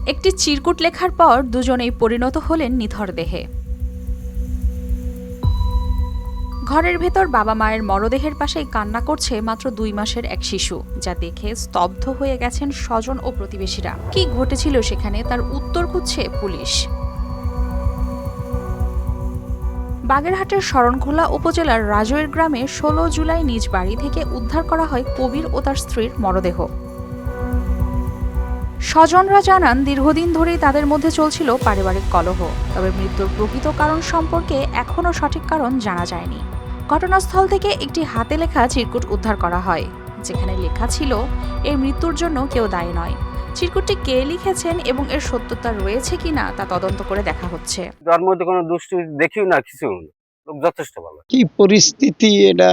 একটি চিরকুট লেখার পর দুজনেই পরিণত হলেন নিথর দেহে। ঘরের ভেতর বাবা মায়ের মরদেহের পাশেই কান্না করছে মাত্র 2 মাসের এক শিশু, যা দেখে স্তব্ধ হয়ে গেছেন স্বজন ও প্রতিবেশীরা। কি ঘটেছিল সেখানে তার উত্তর খুঁজছে পুলিশ। বাগেরহাটের শরণখোলা উপজেলার রাজৈর গ্রামে 16 জুলাই নিজ বাড়ি থেকে উদ্ধার করা হয় কবির ও তার স্ত্রীর মরদেহ। স্বজনরা জানান, দীর্ঘদিন ধরেই তাদের মধ্যে চলছিল পারিবারিক কলহ, তবে মৃত্যুর প্রকৃত কারণ সম্পর্কে এখনও সঠিক কারণ জানা যায়নি। ঘটনাস্থল থেকে একটি হাতে লেখা চিরকুট উদ্ধার করা হয়, যেখানে লেখা ছিল, এর মৃত্যুর জন্য কেউ দায়ী নয়। চিরকুটটি কে লিখেছেন এবং এর সত্যতা রয়েছে কিনা তা তদন্ত করে দেখা হচ্ছে। তার মধ্যে কোনো দুষ্টুমি দেখিও না, কিছু লোক যথেষ্ট ভালো। কি পরিস্থিতি এটা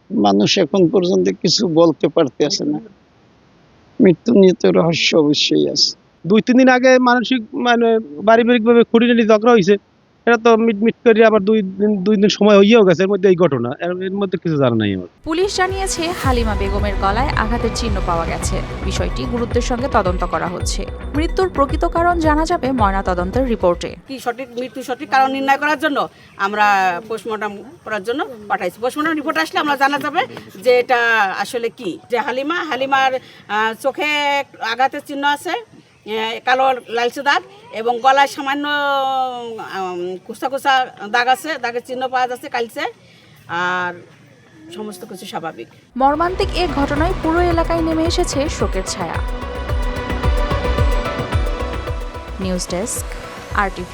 মানুষ এখন পর্যন্ত কিছু বলতে পারতেছে না। মৃত্যু নিয়ে তো রহস্য অবশ্যই আছে। 2-3 দিন আগে মানসিক পারিবারিক ভাবে খুঁটিনাটি ঝগড়া হয়েছে, এটা তো মিট করে আবার দুই দিন সময় হইয়াও গেছে। এর মধ্যে এই ঘটনা, এর মধ্যে কিছু জানা নাই আমার। পুলিশ জানিয়েছে, হালিমা বেগমের গলায় আঘাতের চিহ্ন পাওয়া গেছে। বিষয়টি গুরুত্বের সঙ্গে তদন্ত করা হচ্ছে। মৃত্যুর প্রকৃত কারণ জানা যাবে ময়নাতদন্তের রিপোর্টে। কি মৃত্যুর সঠিক কারণ নির্ণয় করার জন্য আমরা পোস্টমর্টম করার জন্য পাঠাইছি। পোস্টমর্টম রিপোর্ট আসলে আমরা জানা যাবে যে এটা আসলে কি। যে হালিমার চোখে আঘাতের চিহ্ন আছে, কালো লালচে দাগ, এবং গলায় সামান্য কুচা কুচা দাগ আছে, দাগের চিহ্ন পাওয়া যাচ্ছে কালচে, আর সমস্ত কিছু স্বাভাবিক। মর্মান্তিক এ ঘটনায় পুরো এলাকায় নেমে এসেছে শোকের ছায়া। News desk, RTV।